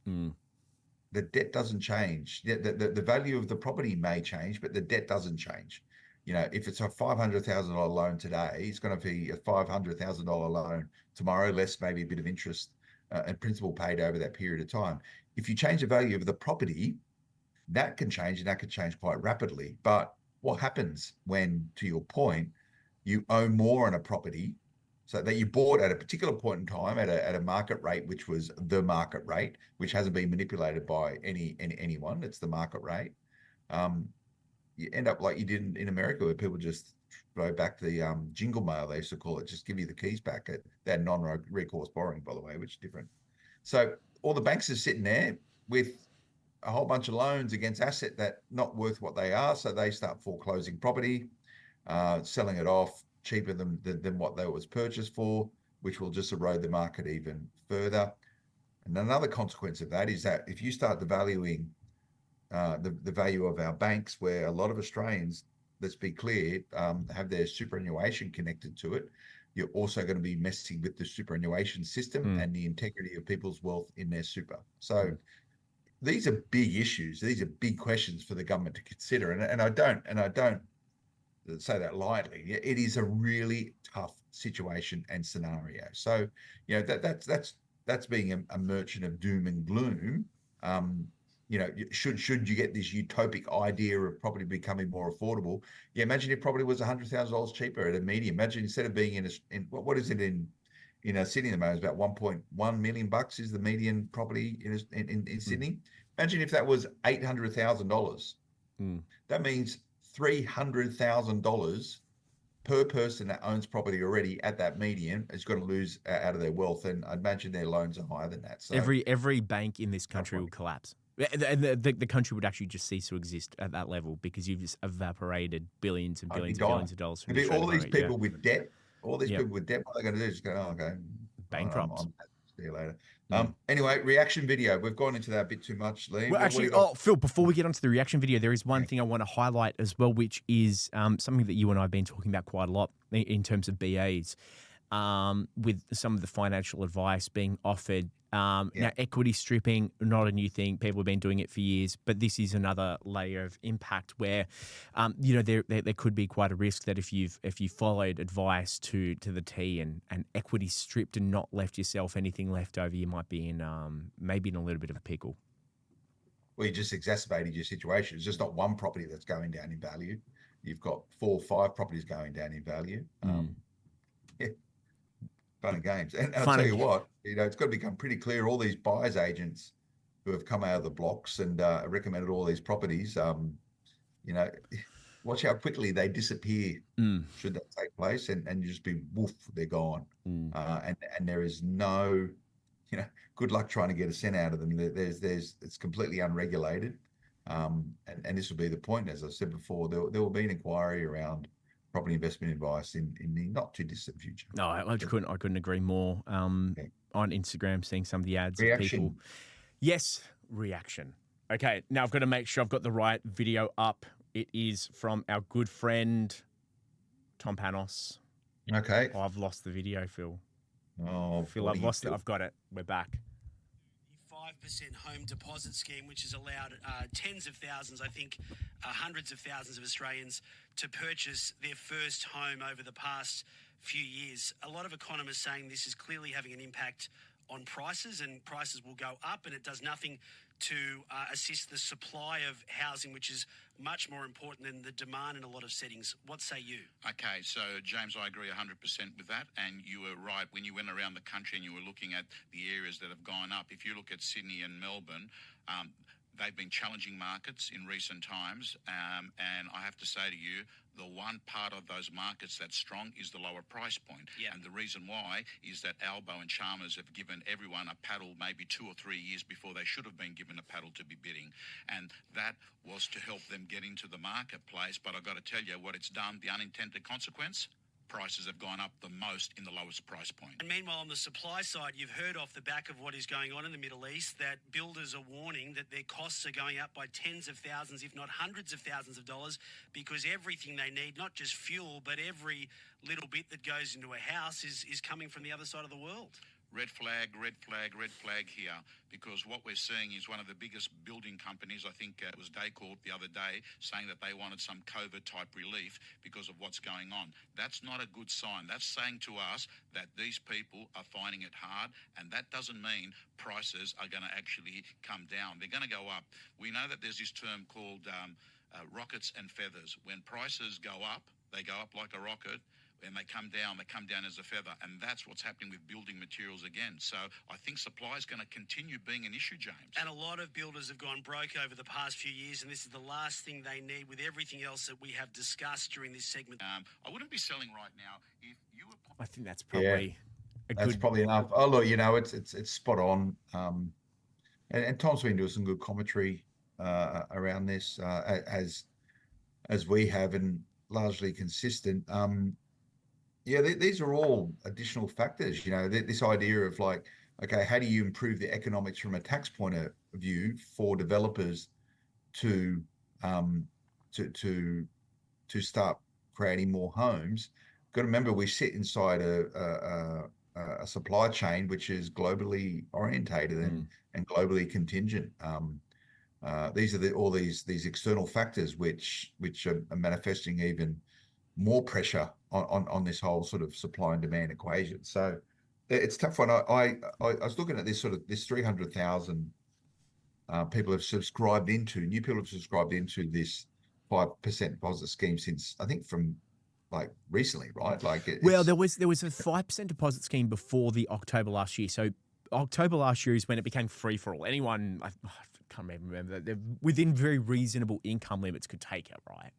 The debt doesn't change. The value of the property may change, but the debt doesn't change. If it's a $500,000 loan today, it's going to be a $500,000 loan tomorrow, less maybe a bit of interest and principal paid over that period of time. If you change the value of the property, that can change, and that can change quite rapidly. But what happens when, to your point, you owe more on a property, so that you bought at a particular point in time at a market rate, which was the market rate, which hasn't been manipulated by anyone. It's the market rate. You end up like you did in America, where people just throw back the jingle mail, they used to call it, just give you the keys back. They had non-recourse borrowing, by the way, which is different. So all the banks are sitting there with a whole bunch of loans against asset that not worth what they are. So they start foreclosing property, selling it off cheaper than what they was purchased for, which will just erode the market even further. And another consequence of that is that if you start devaluing the value of our banks, where a lot of Australians, let's be clear, have their superannuation connected to it, you're also going to be messing with the superannuation system and the integrity of people's wealth in their super. So these are big issues. These are big questions for the government to consider. And I don't say that lightly. It is a really tough situation and scenario. So, that's being a merchant of doom and gloom. Should you get this utopic idea of property becoming more affordable? Yeah, imagine if property was $100,000 cheaper at a median. Imagine instead of being in what is it in Sydney at the moment, is about $1.1 million is the median property in Sydney. Imagine if that was $800,000. That means $300,000 per person that owns property already at that median is going to lose out of their wealth, and I'd imagine their loans are higher than that. So every bank in this country will collapse. The country would actually just cease to exist at that level, because you've just evaporated billions and billions and billions of dollars from the all these people with debt. All these people with debt, what they're going to do is go, oh, okay, bankrupt. See you later. Anyway, reaction video. We've gone into that a bit too much, Liam. Well, actually, Phil, before we get onto the reaction video, there is one thing I want to highlight as well, which is something that you and I have been talking about quite a lot in terms of BAs. with some of the financial advice being offered. Yeah. Now, equity stripping, not a new thing. People have been doing it for years, but this is another layer of impact where, there could be quite a risk that if you followed advice to the T and equity stripped and not left yourself anything left over, you might be in maybe in a little bit of a pickle. Well, you just exacerbated your situation. It's just not one property that's going down in value. You've got 4 or 5 properties going down in value. Yeah, fun and games. And I'll tell you what, it's got to become pretty clear. All these buyers agents who have come out of the blocks and recommended all these properties, watch how quickly they disappear should that take place, and you just be woof, they're gone. And there is no, good luck trying to get a cent out of them. It's completely unregulated. And this will be the point, as I said before, there will be an inquiry around property investment advice in the not too distant future. No, I couldn't agree more. On Instagram, seeing some of the ads Reaction. of people. Yes, reaction. Okay, now I've got to make sure I've got the right video up. It is from our good friend Tom Panos. Okay. Oh, I've lost the video, Phil. Oh, Phil, I've lost it. I've got it. We're back. 5% home deposit scheme, which has allowed tens of thousands, I think hundreds of thousands of Australians to purchase their first home over the past few years. A lot of economists saying this is clearly having an impact on prices, and prices will go up, and it does nothing to assist the supply of housing, which is much more important than the demand in a lot of settings. What say you? Okay, so James, I agree 100% with that, and you were right when you went around the country and you were looking at the areas that have gone up. If you look at Sydney and Melbourne, they've been challenging markets in recent times, and I have to say to you, the one part of those markets that's strong is the lower price point. Yeah. And the reason why is that Albo and Chalmers have given everyone a paddle maybe 2 or 3 years before they should have been given a paddle to be bidding. And that was to help them get into the marketplace. But I've got to tell you what it's done, the unintended consequence, prices have gone up the most in the lowest price point. And meanwhile, on the supply side, you've heard off the back of what is going on in the Middle East that builders are warning that their costs are going up by tens of thousands, if not hundreds of thousands of dollars, because everything they need, not just fuel, but every little bit that goes into a house is coming from the other side of the world. Red flag, red flag, red flag here, because what we're seeing is one of the biggest building companies, I think it was Daycorp the other day, saying that they wanted some COVID-type relief because of what's going on. That's not a good sign. That's saying to us that these people are finding it hard, and that doesn't mean prices are going to actually come down. They're going to go up. We know that there's this term called rockets and feathers. When prices go up, they go up like a rocket. When they come down as a feather. And that's what's happening with building materials again. So I think supply is going to continue being an issue, James. And a lot of builders have gone broke over the past few years, and this is the last thing they need with everything else that we have discussed during this segment. I wouldn't be selling right now if you were... I think that's probably that's probably enough. Oh, look, it's spot on. And Tom's been doing some good commentary around this, as we have, and largely consistent. These are all additional factors. This idea of like, okay, how do you improve the economics from a tax point of view for developers to start creating more homes? Got to remember, we sit inside a supply chain which is globally orientated and globally contingent. These are all these external factors which are manifesting even more pressure on this whole sort of supply and demand equation. So it's a tough one. I was looking at this 300,000 people have subscribed into, new people have subscribed into this 5% deposit scheme since, I think, from like recently, right? Like, there was a 5% deposit scheme before the October last year. So October last year is when it became free for all. Anyone, I can't even remember, they're within very reasonable income limits could take it, right?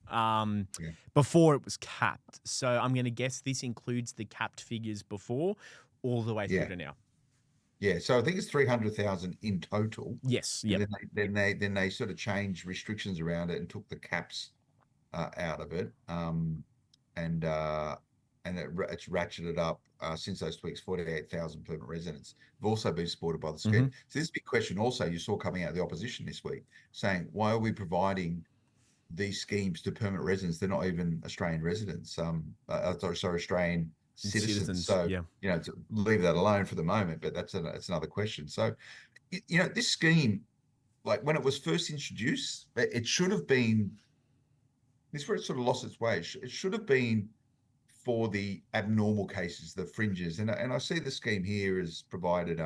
Before it was capped. So I'm going to guess this includes the capped figures before all the way through to now. Yeah, so I think it's 300,000 in total. Yes. Yep. And then they sort of changed restrictions around it and took the caps out of it. And it's ratcheted up since those tweaks, 48,000 permanent residents have also been supported by the scheme. Mm-hmm. So this is a big question also you saw coming out of the opposition this week, saying, why are we providing these schemes to permanent residents? They're not even Australian residents. Australian citizens. Citizens, So, yeah. to leave that alone for the moment, but that's another question. So, this scheme, like when it was first introduced, it should have been, this is where it sort of lost its way. It should have been for the abnormal cases, the fringes. And I see the scheme here is provided,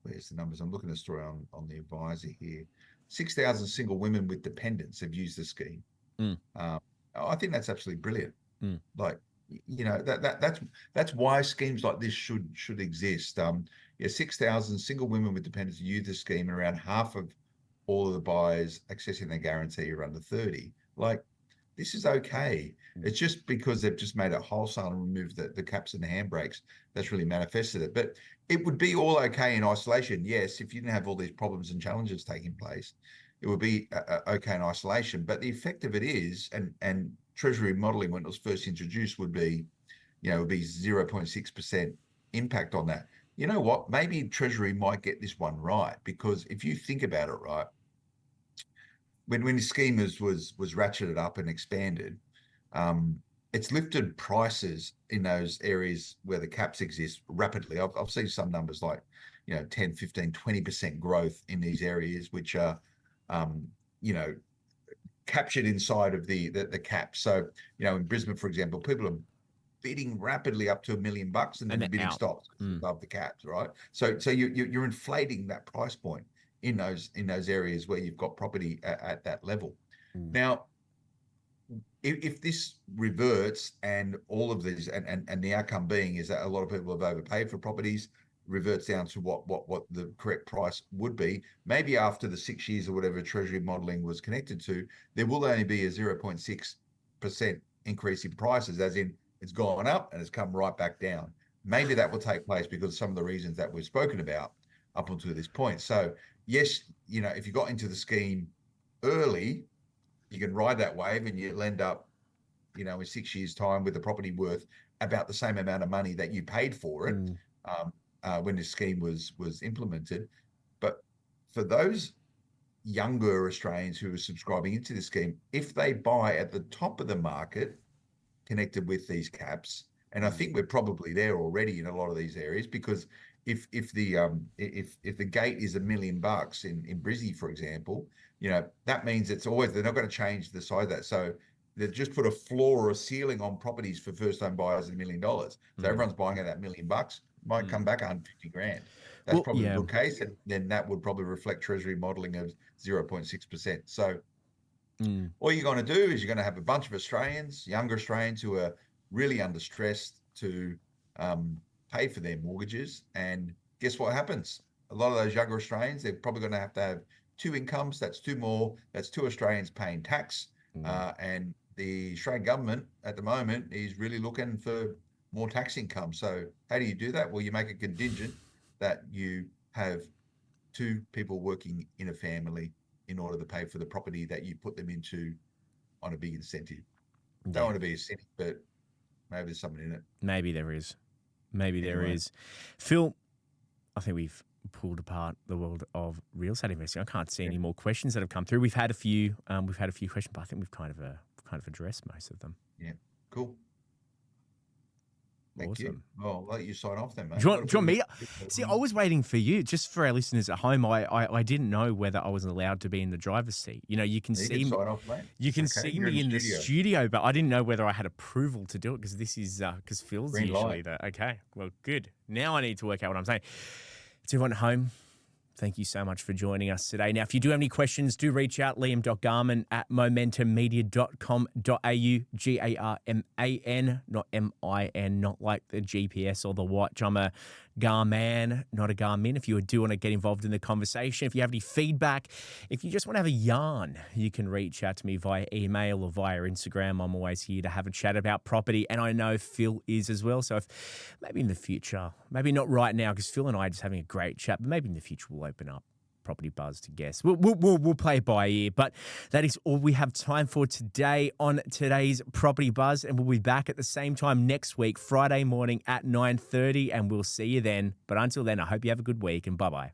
where's the numbers? I'm looking at the story on the advisor here. 6,000 single women with dependents have used the scheme. I think that's absolutely brilliant. Like, that's why schemes like this should exist. 6,000 single women with dependents use the scheme, and around half of all of the buyers accessing their guarantee are under 30. Like, this is okay. It's just because they've just made it wholesale and removed the caps and the handbrakes that's really manifested it. But it would be all okay in isolation. Yes, if you didn't have all these problems and challenges taking place, it would be okay in isolation. But the effect of it is, and Treasury modelling when it was first introduced would be 0.6% impact on that. You know what? Maybe Treasury might get this one right, because if you think about it, right, when the scheme was ratcheted up and expanded, it's lifted prices in those areas where the caps exist rapidly. I've seen some numbers like 10, 15, 20% growth in these areas, which are captured inside of the cap. So in Brisbane, for example, people are bidding rapidly up to $1 million, and then the bidding stops above the caps, right? So you're inflating that price point in those areas where you've got property at that level. Now, if this reverts, and all of these, and the outcome being is that a lot of people have overpaid for properties, reverts down to what the correct price would be, maybe after the 6 years or whatever Treasury modelling was connected to, there will only be a 0.6% increase in prices, as in it's gone up and it's come right back down. Maybe that will take place because of some of the reasons that we've spoken about up until this point. So yes, if you got into the scheme early, you can ride that wave, and you'll end up, in 6 years' time with the property worth about the same amount of money that you paid for it when the scheme was implemented. But for those younger Australians who are subscribing into the scheme, if they buy at the top of the market connected with these caps, and I think we're probably there already in a lot of these areas, because if the gate is $1 million in Brizzy, for example, that means they're not going to change the size of that. So they've just put a floor or a ceiling on properties for first-time buyers at $1 million. So everyone's buying at that $1 million, might come back 150 grand. That's probably a good case, and then that would probably reflect Treasury modelling of 0.6%. So all you're going to do is you're going to have a bunch of Australians, younger Australians, who are really under stress to pay for their mortgages. And guess what happens? A lot of those younger Australians, they're probably going to have two incomes. That's two Australians paying tax. And the Australian government at the moment is really looking for more tax income. So how do you do that? Well, you make a contingent that you have two people working in a family in order to pay for the property that you put them into on a big incentive. Don't want to be a cynic, but maybe there's something in it. Maybe there is. There is. Phil, I think we've pulled apart the world of real estate investing. I can't see any more questions that have come through. We've had a few questions, but I think we've kind of addressed most of them. Yeah, cool. Thank Awesome. you. Well, I'll let you sign off then, mate. Do you want me? See, I was waiting for you. Just for our listeners at home, I didn't know whether I was allowed to be in the driver's seat. You can see me. Sign off, mate. You can see me in the studio, but I didn't know whether I had approval to do it, because this is because Phil's Green usually light. okay. Well, good. Now I need to work out what I'm saying. To everyone at home, thank you so much for joining us today. Now, if you do have any questions, do reach out, liam.garman at momentummedia.com.au, Garman, not MIN, not like the GPS or the watch. I'm a Garman, not a Garmin. If you do want to get involved in the conversation, if you have any feedback, if you just want to have a yarn, you can reach out to me via email or via Instagram. I'm always here to have a chat about property, and I know Phil is as well. So if maybe in the future, maybe not right now, because Phil and I are just having a great chat, but maybe in the future we'll open up Property Buzz to guests. We'll play it by ear, but that is all we have time for today on today's Property Buzz, and we'll be back at the same time next week, Friday morning at 9:30, and we'll see you then. But until then, I hope you have a good week, and bye-bye.